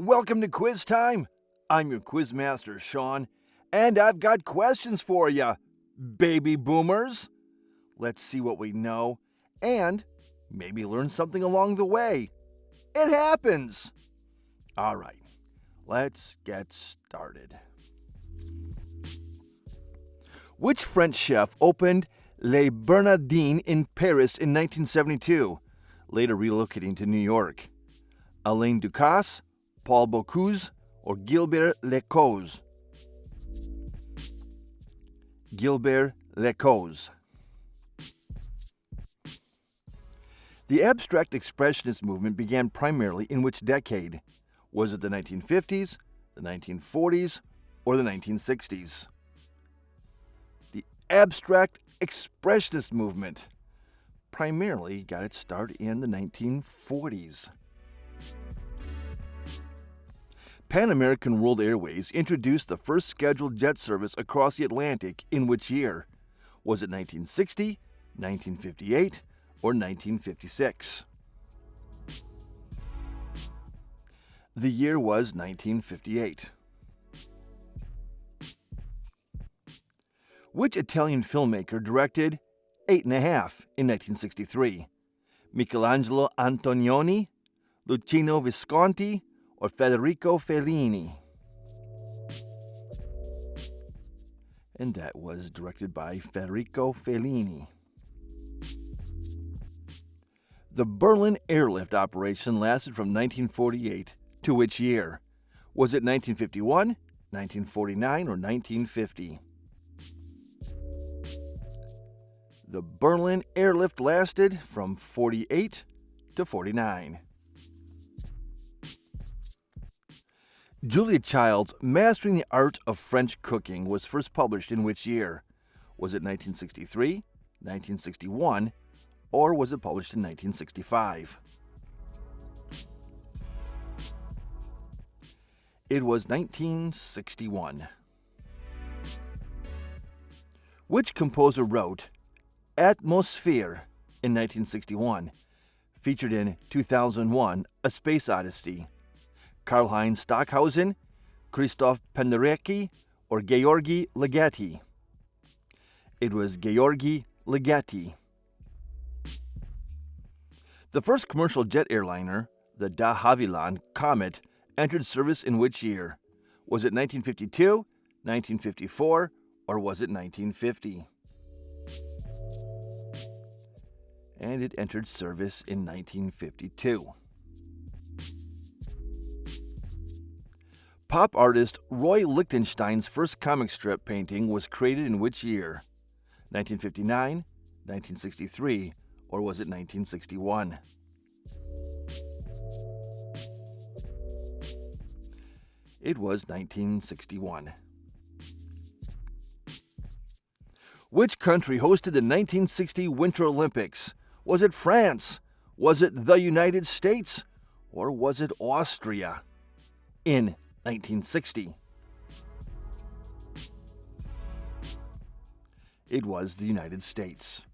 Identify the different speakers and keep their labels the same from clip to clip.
Speaker 1: Welcome to Quiz Time. I'm your quiz master, Sean, and I've got questions for you, baby boomers. Let's see what we know and maybe learn something along the way. It happens. All right, let's get started. Which French chef opened Les Bernardines in Paris in 1972, later relocating to New York? Alain Ducasse, Paul Bocuse, or Gilbert Lecoz? Gilbert Lecoz. The abstract expressionist movement began primarily in which decade? Was it the 1950s, the 1940s, or the 1960s? The abstract expressionist movement primarily got its start in the 1940s. Pan American World Airways introduced the first scheduled jet service across the Atlantic in which year? Was it 1960, 1958, or 1956? The year was 1958. Which Italian filmmaker directed 8 1/2 in 1963? Michelangelo Antonioni, Luchino Visconti, or Federico Fellini? And that was directed by Federico Fellini. The Berlin airlift operation lasted from 1948 to which year? Was it 1951, 1949, or 1950? The Berlin airlift lasted from 48 to 49. Julia Child's Mastering the Art of French Cooking was first published in which year? Was it 1963, 1961, or was it published in 1965? It was 1961. Which composer wrote Atmosphere in 1961, featured in 2001, A Space Odyssey? Karlheinz Stockhausen, Christoph Penderecki, or Georgi Ligeti? It was Georgi Ligeti. The first commercial jet airliner, the de Havilland Comet, entered service in which year? Was it 1952, 1954, or was it 1950? And it entered service in 1952. Pop artist Roy Lichtenstein's first comic strip painting was created in which year? 1959, 1963, or was it 1961? It was 1961. Which country hosted the 1960 Winter Olympics? Was it France? Was it the United States? Or was it Austria? In 1960. It was the United States.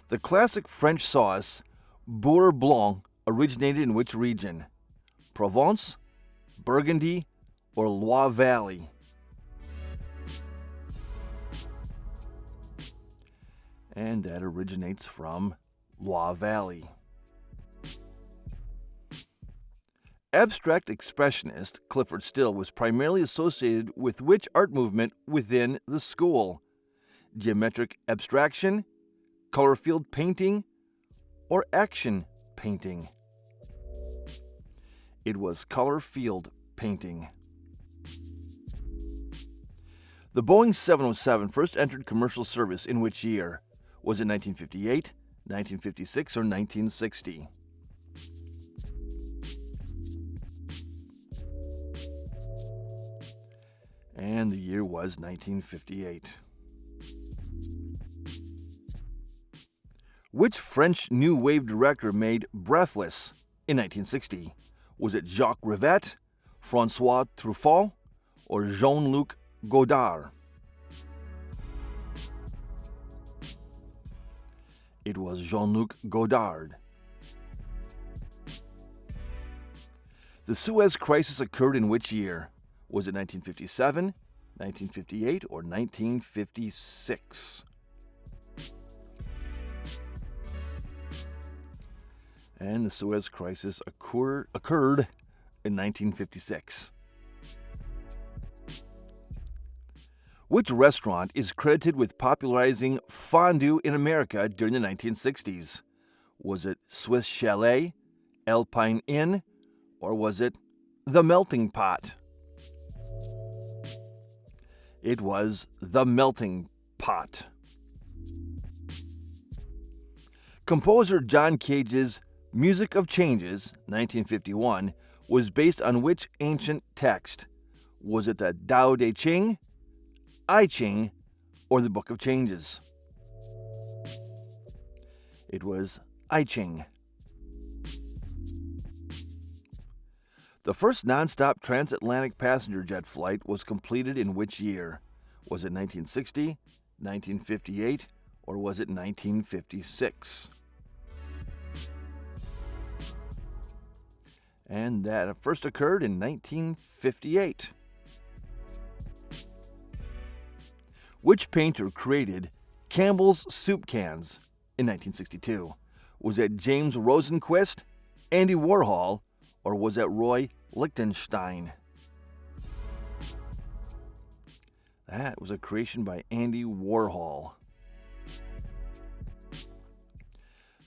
Speaker 1: The classic French sauce, Beurre Blanc, originated in which region? Provence, Burgundy, or Loire Valley? And that originates from Loire Valley. Abstract expressionist Clyfford Still was primarily associated with which art movement within the school? Geometric abstraction, color field painting, or action painting? It was color field painting. The Boeing 707 first entered commercial service in which year? Was it 1958, 1956, or 1960? And the year was 1958. Which French New Wave director made Breathless in 1960? Was it Jacques Rivette, François Truffaut, or Jean-Luc Godard? It was Jean-Luc Godard. The Suez Crisis occurred in which year? Was it 1957, 1958, or 1956? And the Suez Crisis occurred in 1956. Which restaurant is credited with popularizing fondue in America during the 1960s? Was it Swiss Chalet, Alpine Inn, or was it The Melting Pot? It was The Melting Pot. Composer John Cage's Music of Changes, 1951, was based on which ancient text? Was it the Tao Te Ching, I Ching, or the Book of Changes? It was I Ching. The first nonstop transatlantic passenger jet flight was completed in which year? Was it 1960, 1958, or was it 1956? And that first occurred in 1958. Which painter created Campbell's Soup Cans in 1962? Was it James Rosenquist, Andy Warhol, or was it Roy Lichtenstein? That was a creation by Andy Warhol.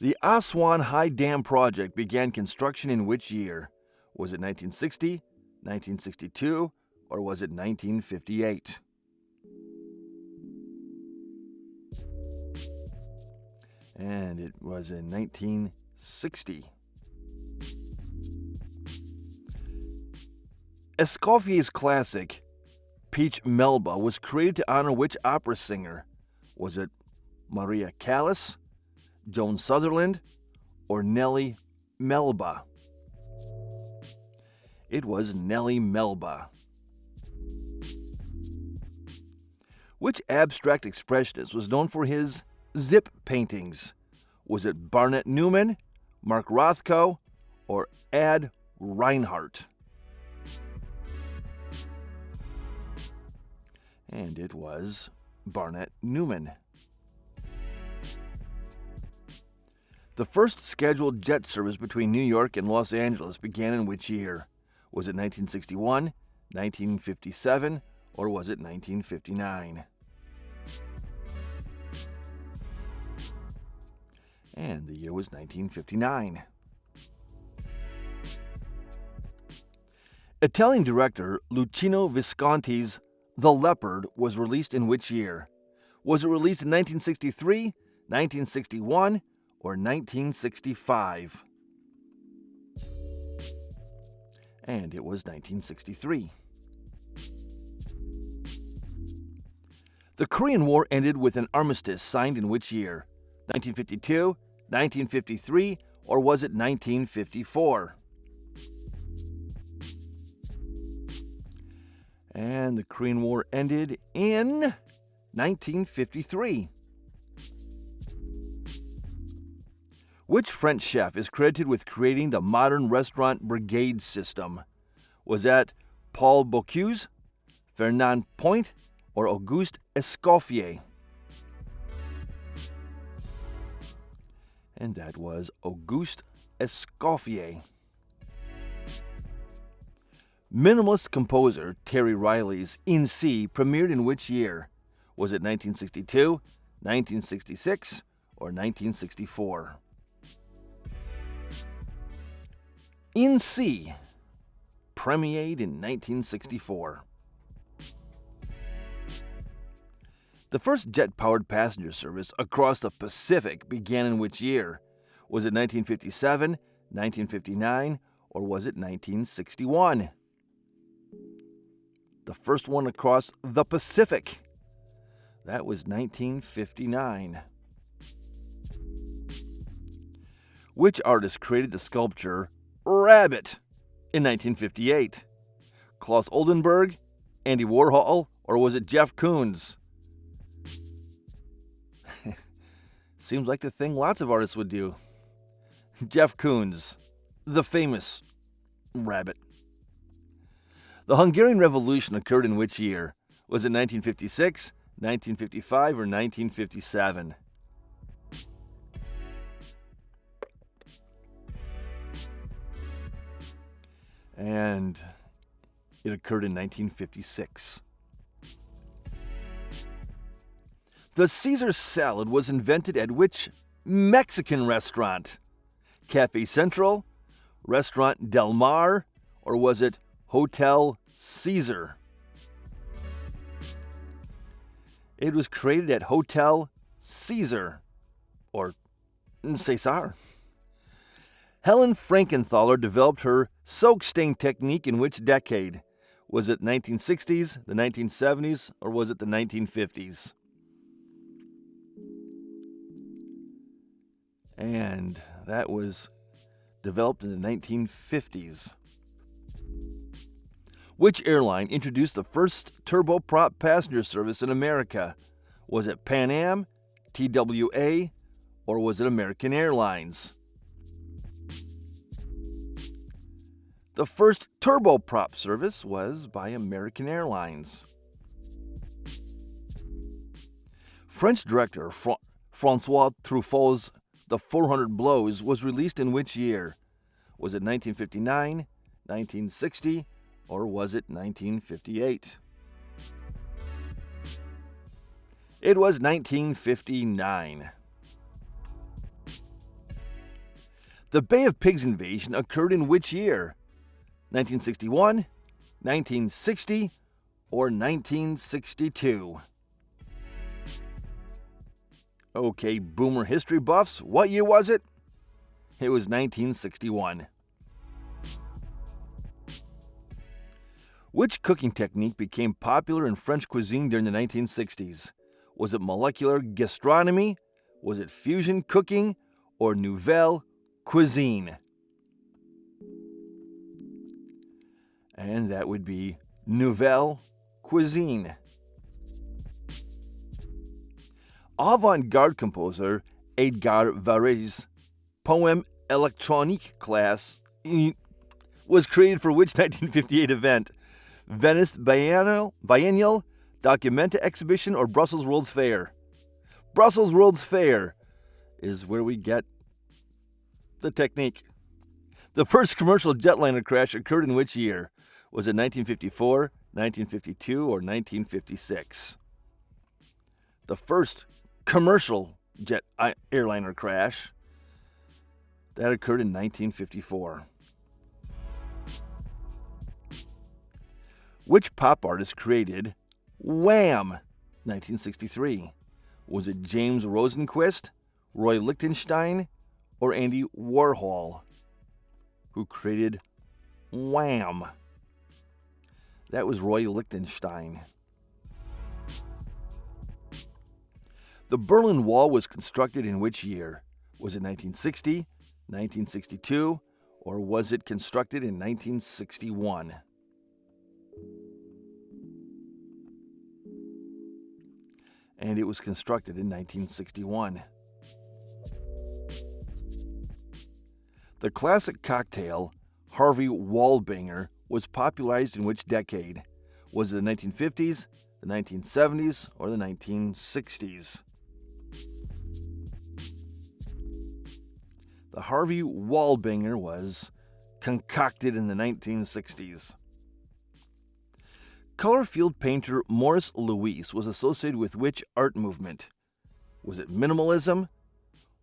Speaker 1: The Aswan High Dam project began construction in which year? Was it 1960, 1962, or was it 1958? And it was in 1960. Escoffier's classic, Peach Melba, was created to honor which opera singer? Was it Maria Callas, Joan Sutherland, or Nellie Melba? It was Nellie Melba. Which abstract expressionist was known for his zip paintings? Was it Barnett Newman, Mark Rothko, or Ad Reinhardt? And it was Barnett Newman. The first scheduled jet service between New York and Los Angeles began in which year? Was it 1961, 1957, or was it 1959? And the year was 1959. Italian director Luchino Visconti's The Leopard was released in which year? Was it released in 1963, 1961, or 1965? And it was 1963. The Korean War ended with an armistice signed in which year? 1952, 1953, or was it 1954? And the Korean War ended in 1953. Which French chef is credited with creating the modern restaurant brigade system? Was that Paul Bocuse, Fernand Point, or Auguste Escoffier? And that was Auguste Escoffier. Minimalist composer Terry Riley's In C premiered in which year? Was it 1962, 1966, or 1964? In C premiered in 1964. The first jet-powered passenger service across the Pacific began in which year? Was it 1957, 1959, or was it 1961? The first one across the Pacific. That was 1959. Which artist created the sculpture Rabbit in 1958? Klaus Oldenburg, Andy Warhol, or was it Jeff Koons? Seems like the thing lots of artists would do. Jeff Koons, the famous Rabbit. The Hungarian Revolution occurred in which year? Was it 1956, 1955, or 1957? And it occurred in 1956. The Caesar salad was invented at which Mexican restaurant? Cafe Central, Restaurant Del Mar, or was it Hotel Caesar? It was created at Hotel Caesar, or Cesar. Helen Frankenthaler developed her soak stain technique in which decade? Was it 1960s, the 1970s, or was it the 1950s? And that was developed in the 1950s. Which airline introduced the first turboprop passenger service in America? Was it Pan Am, TWA, or was it American Airlines? The first turboprop service was by American Airlines. French director François Truffaut's The 400 Blows was released in which year? Was it 1959, 1960, or was it 1958? It was 1959. The Bay of Pigs invasion occurred in which year? 1961, 1960, or 1962? Okay, boomer history buffs, what year was it? It was 1961. Which cooking technique became popular in French cuisine during the 1960s? Was it molecular gastronomy? Was it fusion cooking? Or nouvelle cuisine? And that would be nouvelle cuisine. Avant-garde composer Edgar Varèse's poem Electronique class was created for which 1958 event? Venice Biennial, Documenta Exhibition, or Brussels World's Fair? Brussels World's Fair is where we get the technique. The first commercial jetliner crash occurred in which year? Was it 1954, 1952, or 1956? The first commercial jet airliner crash, that occurred in 1954. Which pop artist created Wham! 1963? Was it James Rosenquist, Roy Lichtenstein, or Andy Warhol, who created Wham! That was Roy Lichtenstein. The Berlin Wall was constructed in which year? Was it 1960, 1962, or was it constructed in 1961? And it was constructed in 1961. The classic cocktail, Harvey Waldbanger, was popularized in which decade? Was it the 1950s, the 1970s, or the 1960s? The Harvey Waldbanger was concocted in the 1960s. Color field painter Maurice Louis was associated with which art movement? Was it minimalism,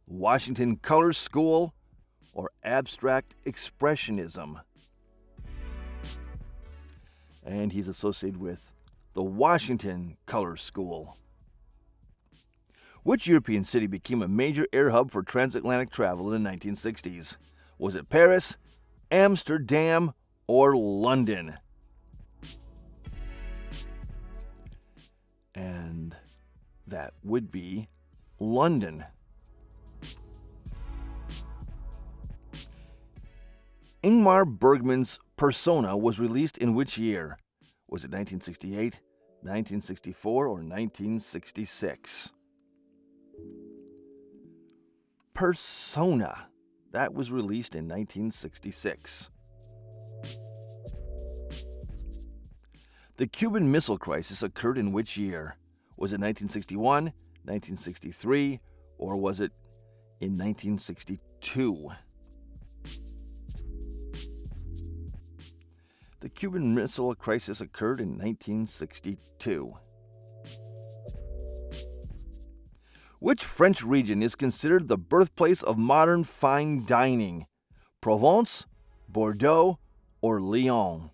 Speaker 1: Washington Color School, or abstract expressionism? And he's associated with the Washington Color School. Which European city became a major air hub for transatlantic travel in the 1960s? Was it Paris, Amsterdam, or London? And that would be London. Ingmar Bergman's Persona was released in which year? Was it 1968, 1964, or 1966? Persona. That was released in 1966. The Cuban Missile Crisis occurred in which year? Was it 1961, 1963, or was it in 1962? The Cuban Missile Crisis occurred in 1962. Which French region is considered the birthplace of modern fine dining? Provence, Bordeaux, or Lyon?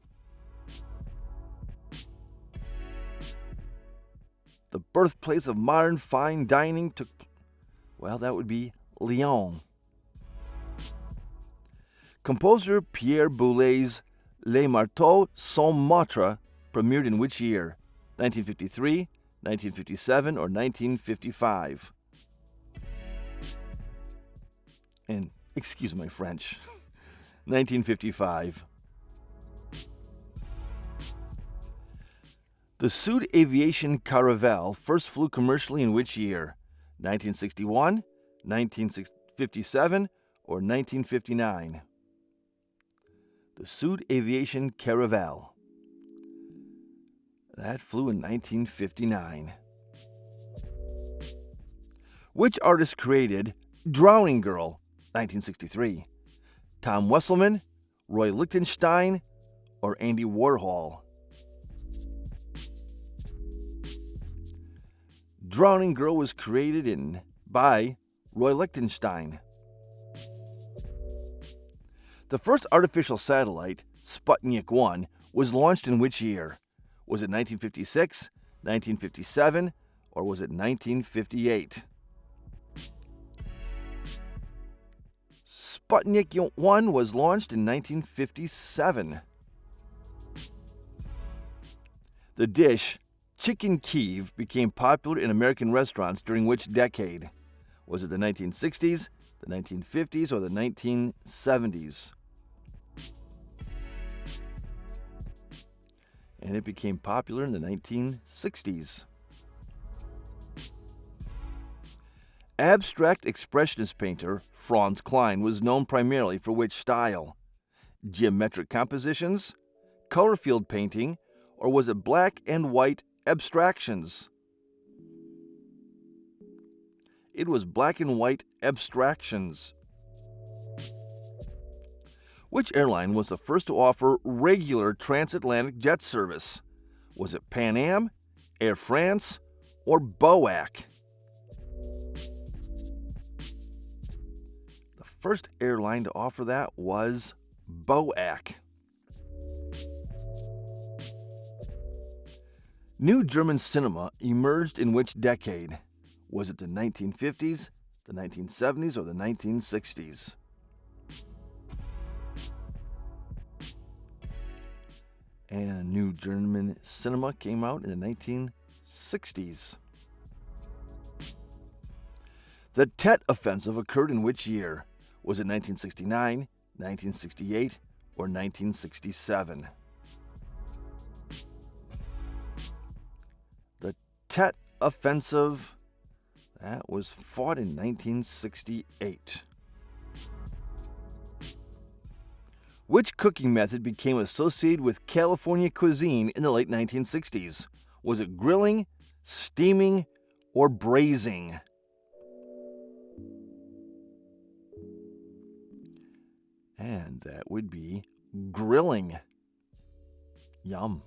Speaker 1: The birthplace of modern fine dining that would be Lyon. Composer Pierre Boulet's Les Marteaux sans Matre premiered in which year? 1953, 1957, or 1955? And excuse my French, 1955. The Sud Aviation Caravelle first flew commercially in which year? 1961, 1957, or 1959? The Sud Aviation Caravelle. That flew in 1959. Which artist created Drowning Girl, 1963? Tom Wesselman, Roy Lichtenstein, or Andy Warhol? Drowning Girl was created by Roy Lichtenstein. The first artificial satellite, Sputnik 1, was launched in which year? Was it 1956, 1957, or was it 1958? Sputnik 1 was launched in 1957. The dish Chicken Kiev became popular in American restaurants during which decade? Was it the 1960s, the 1950s, or the 1970s? And it became popular in the 1960s. Abstract expressionist painter Franz Kline was known primarily for which style? Geometric compositions, color field painting, or was it black and white abstractions? It was black and white abstractions. Which airline was the first to offer regular transatlantic jet service? Was it Pan Am, Air France, or BOAC? The first airline to offer that was BOAC. New German cinema emerged in which decade? Was it the 1950s, the 1970s, or the 1960s? And New German cinema came out in the 1960s. The Tet Offensive occurred in which year? Was it 1969, 1968, or 1967? The Tet Offensive, that was fought in 1968. Which cooking method became associated with California cuisine in the late 1960s? Was it grilling, steaming, or braising? And that would be grilling. Yum.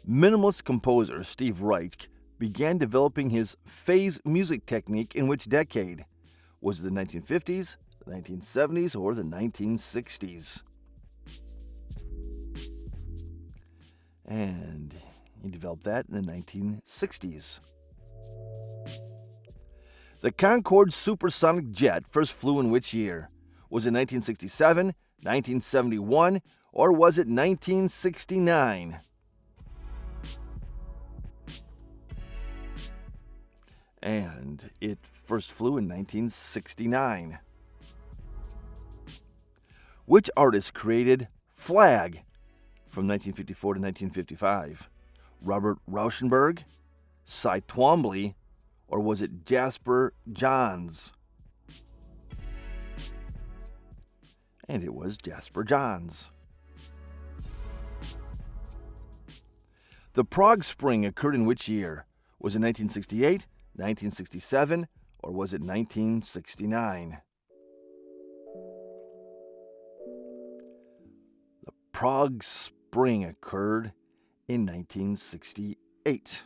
Speaker 1: Minimalist composer Steve Reich began developing his phase music technique in which decade? Was it the 1950s, the 1970s, or the 1960s? And he developed that in the 1960s. The Concorde supersonic jet first flew in which year? Was it 1967, 1971, or was it 1969? And it first flew in 1969. Which artist created Flag from 1954 to 1955? Robert Rauschenberg, Cy Twombly, or was it Jasper Johns? And it was Jasper Johns. The Prague Spring occurred in which year? Was it 1968, 1967, or was it 1969? The Prague Spring occurred in 1968.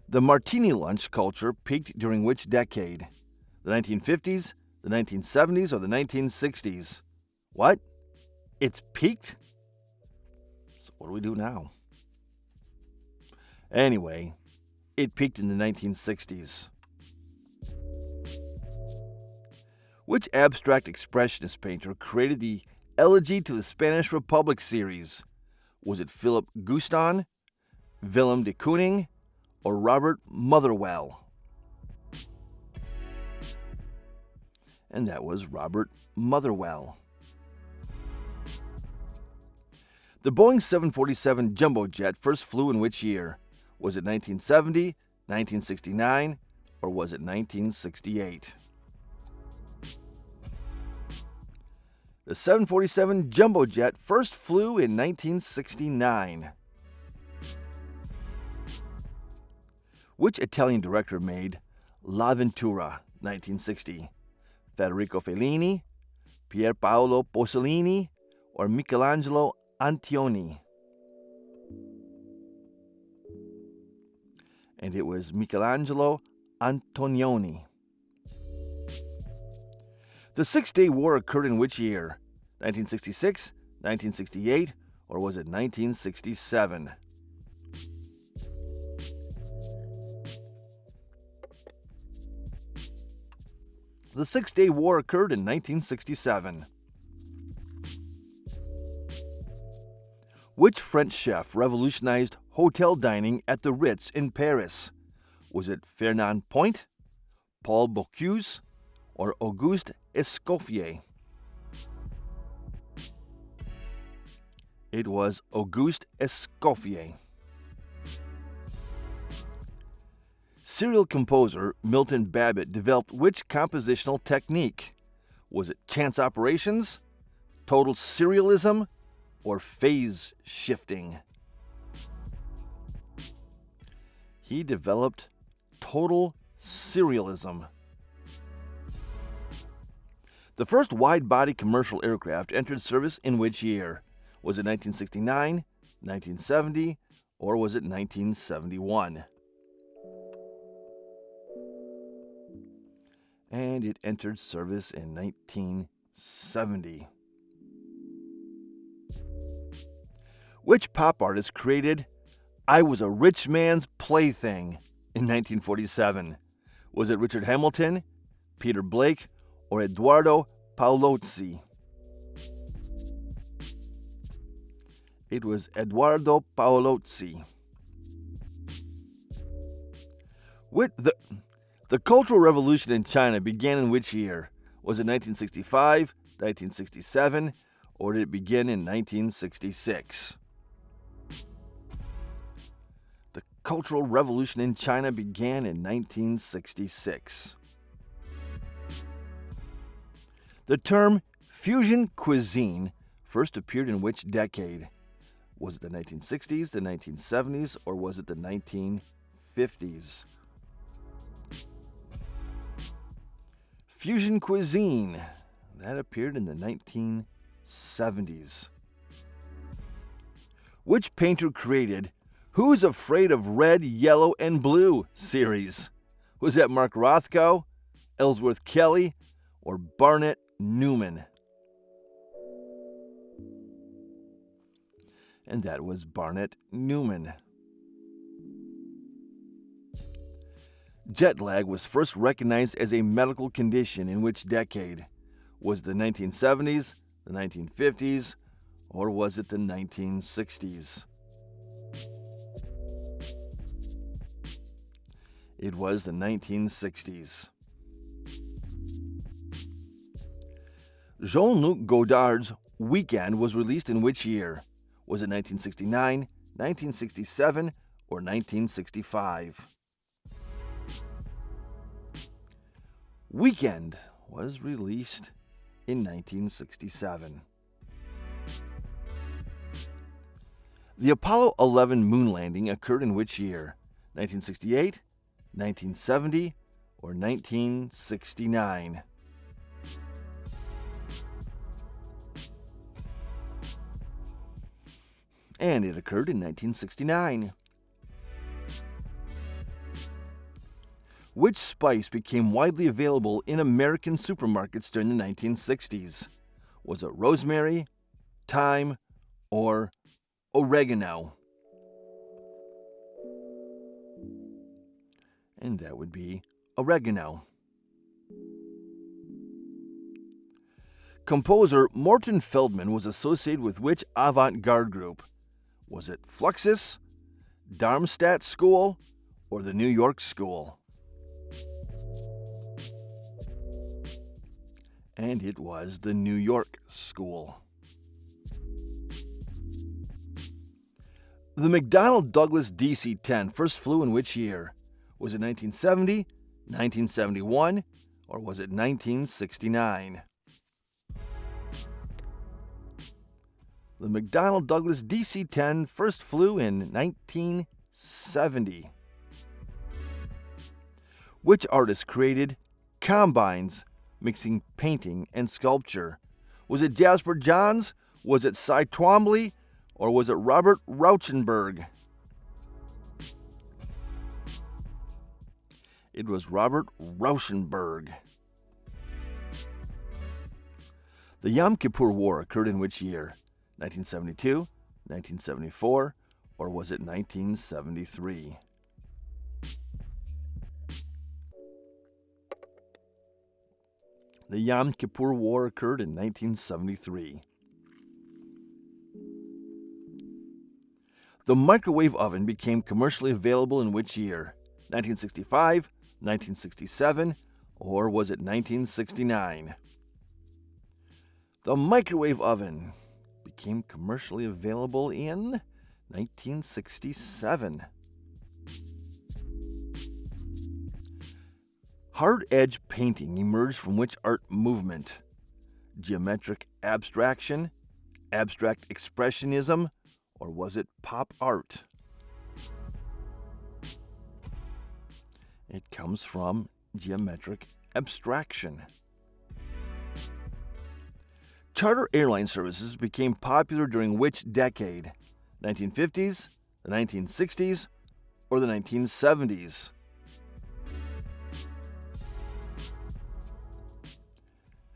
Speaker 1: The martini lunch culture peaked during which decade? The 1950s, the 1970s, or the 1960s? What? It's peaked? So what do we do now? Anyway, it peaked in the 1960s. Which abstract expressionist painter created the Elegy to the Spanish Republic series? Was it Philip Guston, Willem de Kooning, or Robert Motherwell? And that was Robert Motherwell. The Boeing 747 jumbo jet first flew in which year? Was it 1970, 1969, or was it 1968? The 747 jumbo jet first flew in 1969. Which Italian director made L'Avventura, 1960? Federico Fellini, Pier Paolo Pasolini, or Michelangelo Antonioni? And it was Michelangelo Antonioni. The Six-Day War occurred in which year? 1966, 1968, or was it 1967? The Six-Day War occurred in 1967. Which French chef revolutionized hotel dining at the Ritz in Paris? Was it Fernand Point, Paul Bocuse, or Auguste Escoffier? It was Auguste Escoffier. Serial composer Milton Babbitt developed which compositional technique? Was it chance operations, total serialism, or phase shifting? He developed total serialism. The first wide-body commercial aircraft entered service in which year? Was it 1969, 1970, or was it 1971? And it entered service in 1970. Which pop artist created I Was a Rich Man's Plaything in 1947? Was it Richard Hamilton, Peter Blake, or Edoardo Paolozzi? It was Edoardo Paolozzi. The Cultural Revolution in China began in which year? Was it 1965, 1967, or did it begin in 1966? The Cultural Revolution in China began in 1966. The term fusion cuisine first appeared in which decade? Was it the 1960s, the 1970s, or was it the 1950s? Fusion cuisine, that appeared in the 1970s. Which painter created Who's Afraid of Red, Yellow, and Blue series? Was that Mark Rothko, Ellsworth Kelly, or Barnett Newman? And that was Barnett Newman. Jet lag was first recognized as a medical condition in which decade? Was it the 1970s, the 1950s, or was it the 1960s? It was the 1960s. Jean-Luc Godard's Weekend was released in which year? Was it 1969, 1967, or 1965? Weekend was released in 1967. The Apollo 11 moon landing occurred in which year? 1968, 1970, or 1969? And it occurred in 1969. Which spice became widely available in American supermarkets during the 1960s? Was it rosemary, thyme, or oregano? And that would be oregano. Composer Morton Feldman was associated with which avant-garde group? Was it Fluxus, Darmstadt School, or the New York School? And it was the New York School. The McDonnell Douglas DC-10 first flew in which year? Was it 1970, 1971, or was it 1969? The McDonnell Douglas DC-10 first flew in 1970. Which artist created combines mixing painting and sculpture? Was it Jasper Johns? Was it Cy Twombly? Or was it Robert Rauschenberg? It was Robert Rauschenberg. The Yom Kippur War occurred in which year? 1972, 1974, or was it 1973? The Yom Kippur War occurred in 1973. The microwave oven became commercially available in which year? 1965, 1967, or was it 1969? The microwave oven became commercially available in 1967. Hard edge painting emerged from which art movement? Geometric abstraction, abstract expressionism, or was it pop art? It comes from geometric abstraction. Charter airline services became popular during which decade? 1950s, the 1960s, or the 1970s?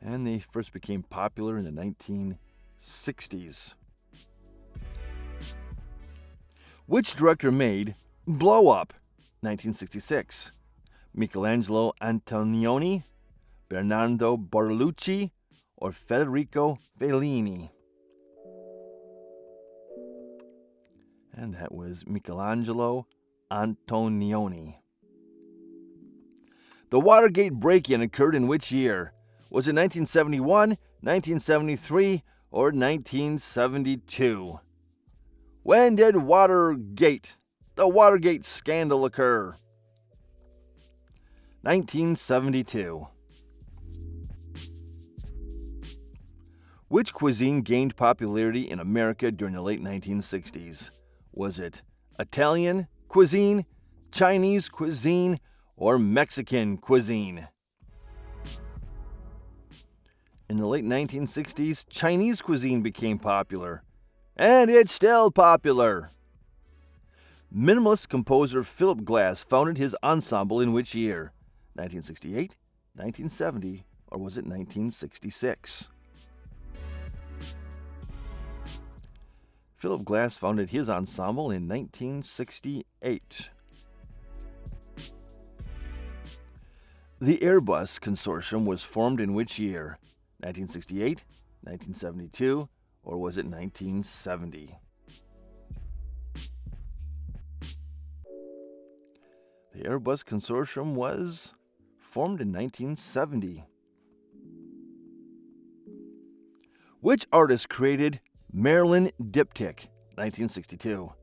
Speaker 1: And they first became popular in the 1960s. Which director made Blow Up, 1966? Michelangelo Antonioni, Bernardo Bertolucci, or Federico Fellini? And that was Michelangelo Antonioni. The Watergate break-in occurred in which year? Was it 1971, 1973, or 1972? When did the Watergate scandal occur? 1972. Which cuisine gained popularity in America during the late 1960s? Was it Italian cuisine, Chinese cuisine, or Mexican cuisine? In the late 1960s, Chinese cuisine became popular, and it's still popular. Minimalist composer Philip Glass founded his ensemble in which year? 1968, 1970, or was it 1966? Philip Glass founded his ensemble in 1968. The Airbus Consortium was formed in which year? 1968, 1972, or was it 1970? The Airbus Consortium was formed in 1970. Which artist created Marilyn Diptych, 1962?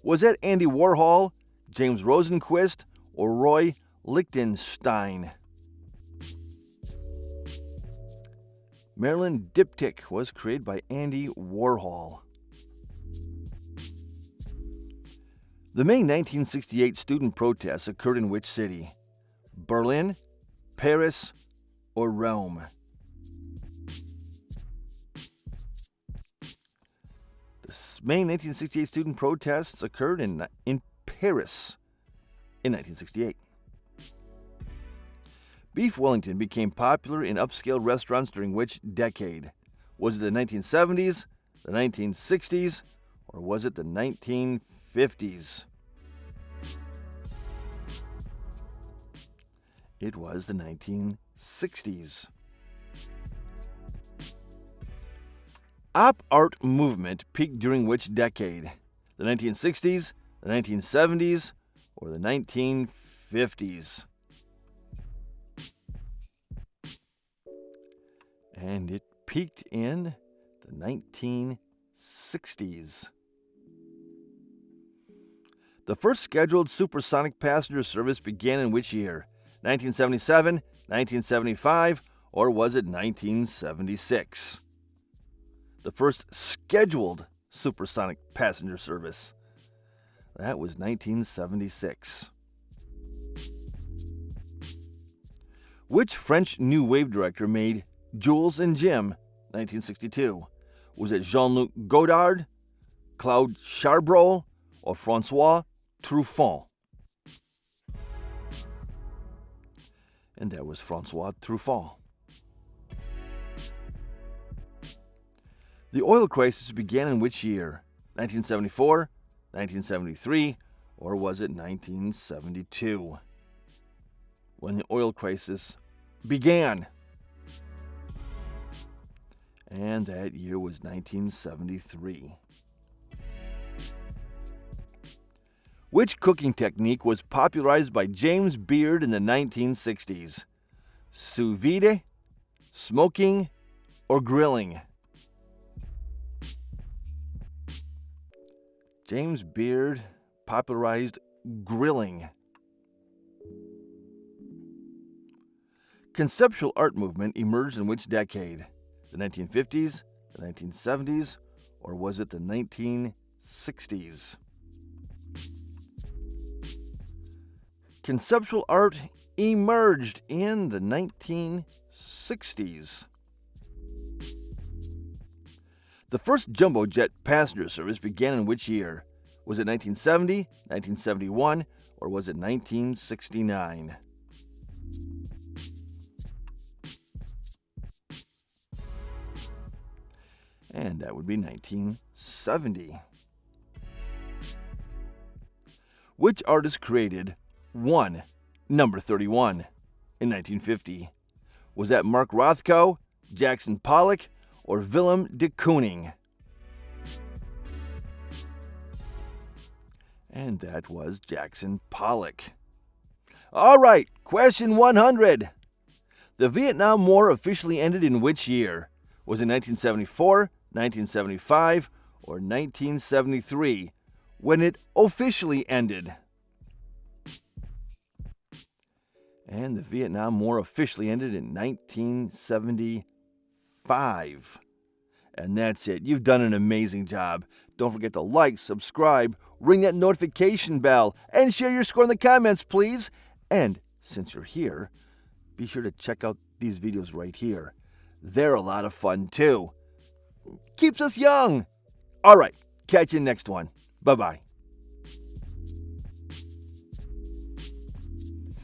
Speaker 1: Was that Andy Warhol, James Rosenquist, or Roy Lichtenstein? Marilyn Diptych was created by Andy Warhol. The May 1968 student protests occurred in which city? Berlin, Paris, or Rome? The May 1968 student protests occurred in Paris in 1968. Beef Wellington became popular in upscale restaurants during which decade? Was it the 1970s, the 1960s, or was it the 1950s? It was the 1960s. Op art movement peaked during which decade? The 1960s, the 1970s, or the 1950s? And it peaked in the 1960s. The first scheduled supersonic passenger service began in which year? 1977, 1975, or was it 1976? The first scheduled supersonic passenger service. That was 1976. Which French New Wave director made Jules and Jim, 1962? Was it Jean-Luc Godard, Claude Chabrol, or François Truffaut? And that was François Truffaut. The oil crisis began in which year? 1974, 1973, or was it 1972? When the oil crisis began. And that year was 1973. Which cooking technique was popularized by James Beard in the 1960s? Sous vide, smoking, or grilling? James Beard popularized grilling. Conceptual art movement emerged in which decade? The 1950s, the 1970s, or was it the 1960s? Conceptual art emerged in the 1960s. The first jumbo jet passenger service began in which year? Was it 1970, 1971, or was it 1969? And that would be 1970. Which artist created 1. Number 31 in 1950? Was that Mark Rothko, Jackson Pollock, or Willem de Kooning? And that was Jackson Pollock. All right, question 100. The Vietnam War officially ended in which year? Was it 1974, 1975, or 1973 when it officially ended? And the Vietnam War officially ended in 1975. And that's it. You've done an amazing job. Don't forget to like, subscribe, ring that notification bell, and share your score in the comments, please. And since you're here, be sure to check out these videos right here. They're a lot of fun, too. Keeps us young. All right, catch you next one. Bye-bye.